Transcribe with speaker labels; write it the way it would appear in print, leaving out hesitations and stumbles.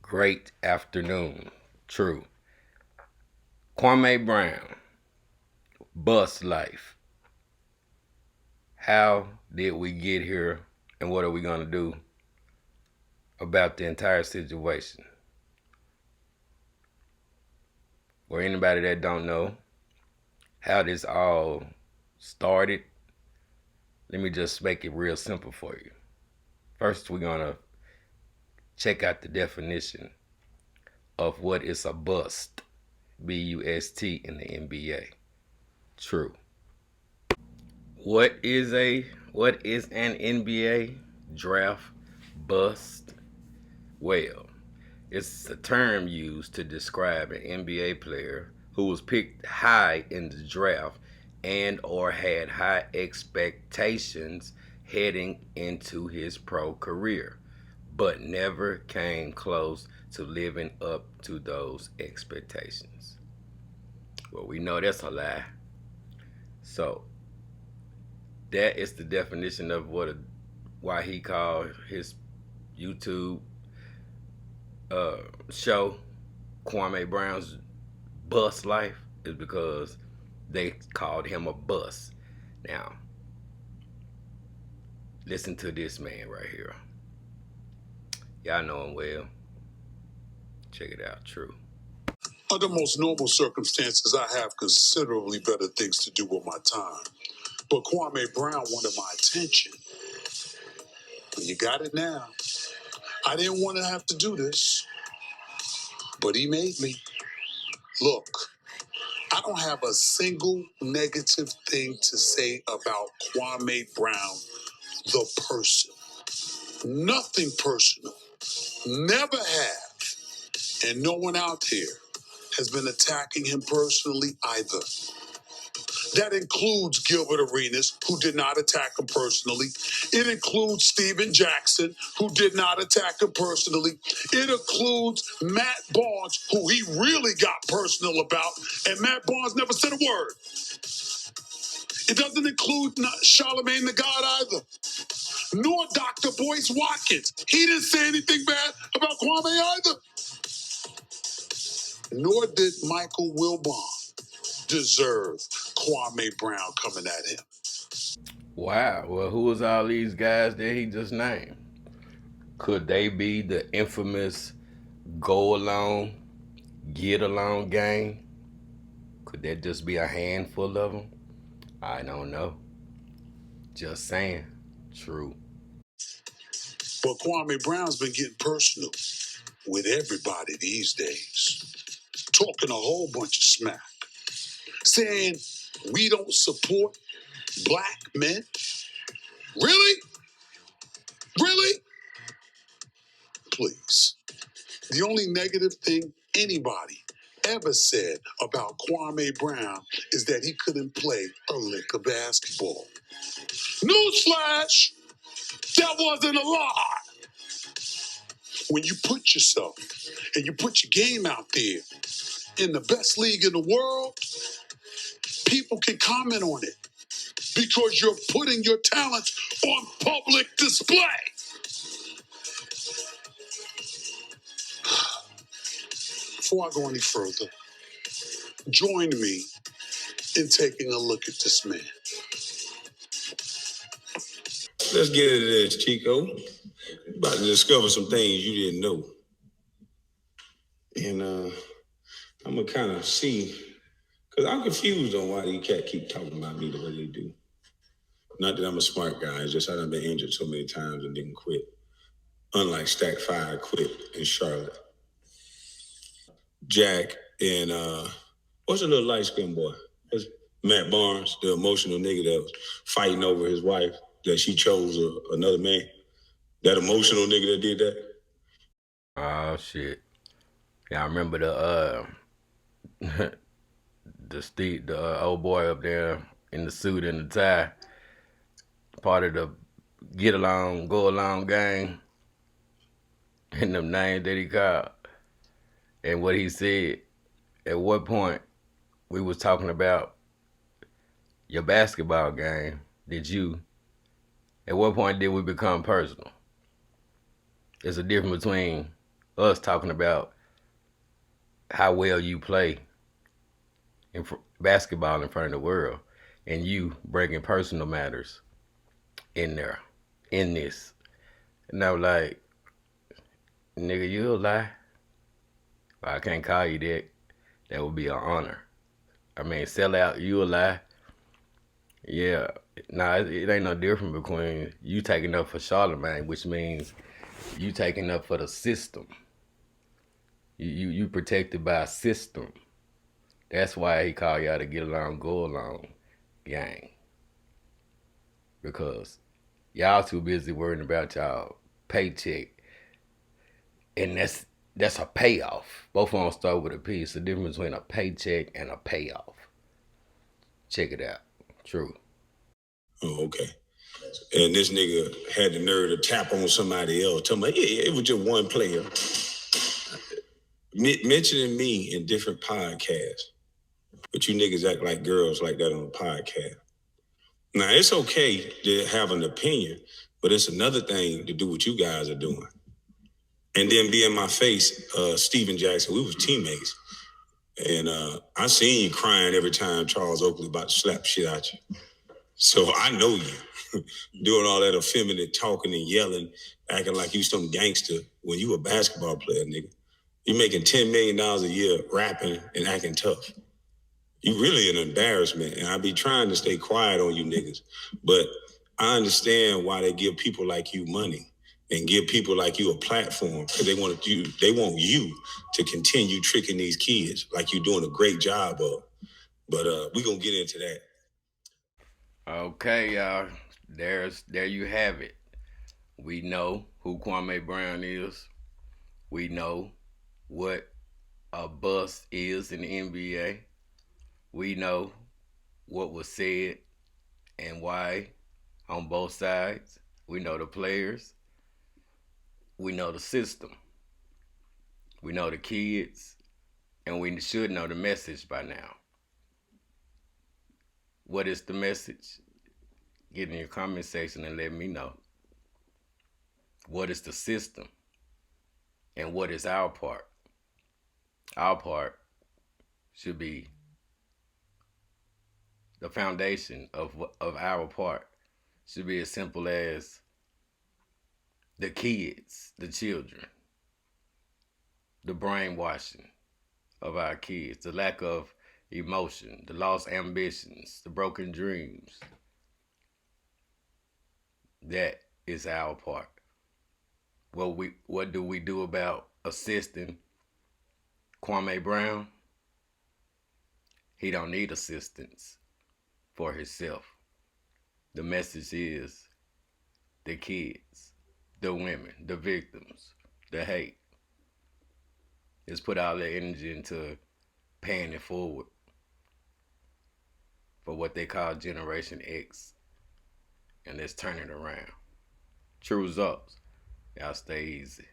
Speaker 1: Great afternoon. True. Kwame Brown Bust Life. How did we get here and what are we going to do about the entire situation? For anybody that don't know how this all started, let me just make it real simple for you. First, we're going to check out the definition of what is a bust. B-U-S-T in the NBA. True. What is an NBA draft bust? Well, it's a term used to describe an NBA player who was picked high in the draft and or had high expectations heading into his pro career, but never came close to living up to those expectations. Well, we know that's a lie. So that is the definition of why he called his YouTube show Kwame Brown's Bust Life, is because they called him a bust. Now, listen to this man right here. Y'all know him well. Check it out. True.
Speaker 2: Under most normal circumstances, I have considerably better things to do with my time. But Kwame Brown wanted my attention. You got it now. I didn't want to have to do this, but he made me. Look, I don't have a single negative thing to say about Kwame Brown, the person. Nothing personal. Never have. And no one out here has been attacking him personally either. That includes Gilbert Arenas, who did not attack him personally. It includes Steven Jackson, who did not attack him personally. It includes Matt Barnes, who he really got personal about, and Matt Barnes never said a word. It doesn't include Charlamagne the God either, nor Dr. Boyce Watkins. He didn't say anything bad about Kwame either. Nor did Michael Wilbon deserve Kwame Brown coming at him.
Speaker 1: Wow. Well, who was all these guys that he just named? Could they be the infamous go along, get along gang? Could that just be a handful of them? I don't know. Just saying. True.
Speaker 2: But Kwame Brown's been getting personal with everybody these days, talking a whole bunch of smack, saying we don't support black men. Really? Really? Please. The only negative thing anybody ever said about Kwame Brown is that he couldn't play a lick of basketball. Newsflash! That wasn't a lie. When you put yourself and you put your game out there in the best league in the world, people can comment on it because you're putting your talents on public display. Before I go any further, join me in taking a look at this man.
Speaker 3: Let's get into this, Chico. You're about to discover some things you didn't know. And I'm going to kind of see, because I'm confused on why these cats keep talking about me the way they do. Not that I'm a smart guy, it's just I've been injured so many times and didn't quit. Unlike Stack 5 quit in Charlotte. Jack and, what's the little light-skinned boy? That's Matt Barnes, the emotional nigga that was fighting over his wife, that she chose another man. That emotional nigga that did that.
Speaker 1: Oh shit. Yeah, I remember the old boy up there in the suit and the tie, part of the get along, go along gang, and them names that he called. And what he said, at what point we was talking about your basketball game, at what point did we become personal? There's a difference between us talking about how well you play basketball in front of the world, and you bringing personal matters in there, in this. And I was like, nigga, you a lie. Well, I can't call you that. That would be an honor. I mean, sell out, you a lie. Yeah. Nah, it ain't no different between you taking up for Charlemagne, which means you taking up for the system. You protected by a system. That's why he called y'all to get along, go along, gang. Because y'all too busy worrying about y'all paycheck, and that's a payoff. Both of them start with a P. It's the difference between a paycheck and a payoff. Check it out. True.
Speaker 3: Oh, okay. And this nigga had the nerve to tap on somebody else. Tell me, yeah, it was just one player. Mentioning me in different podcasts, but you niggas act like girls like that on a podcast. Now, it's okay to have an opinion, but it's another thing to do what you guys are doing. And then be in my face, Steven Jackson, we was teammates. And I seen you crying every time Charles Oakley about to slap shit out you. So I know you doing all that effeminate talking and yelling, acting like you some gangster when you a basketball player, nigga. You making $10 million a year rapping and acting tough. You really an embarrassment, and I be trying to stay quiet on you niggas. But I understand why they give people like you money and give people like you a platform, because they want you to continue tricking these kids like you're doing a great job of. But we gonna get into that.
Speaker 1: Okay, y'all. There you have it. We know who Kwame Brown is. We know what a bust is in the NBA. We know what was said and why on both sides. We know the players. We know the system. We know the kids. And we should know the message by now. What is the message? Get in your comment section and let me know. What is the system? And what is our part? Our part should be the foundation of our part. Should be as simple as the kids, the children, the brainwashing of our kids, the lack of emotion, the lost ambitions, the broken dreams. That is our part. What do we do about assisting Kwame Brown? He don't need assistance for himself. The message is the kids, the women, the victims, the hate. Let's put all that energy into paying it forward for what they call Generation X. And let's turn it around. True results. Y'all stay easy.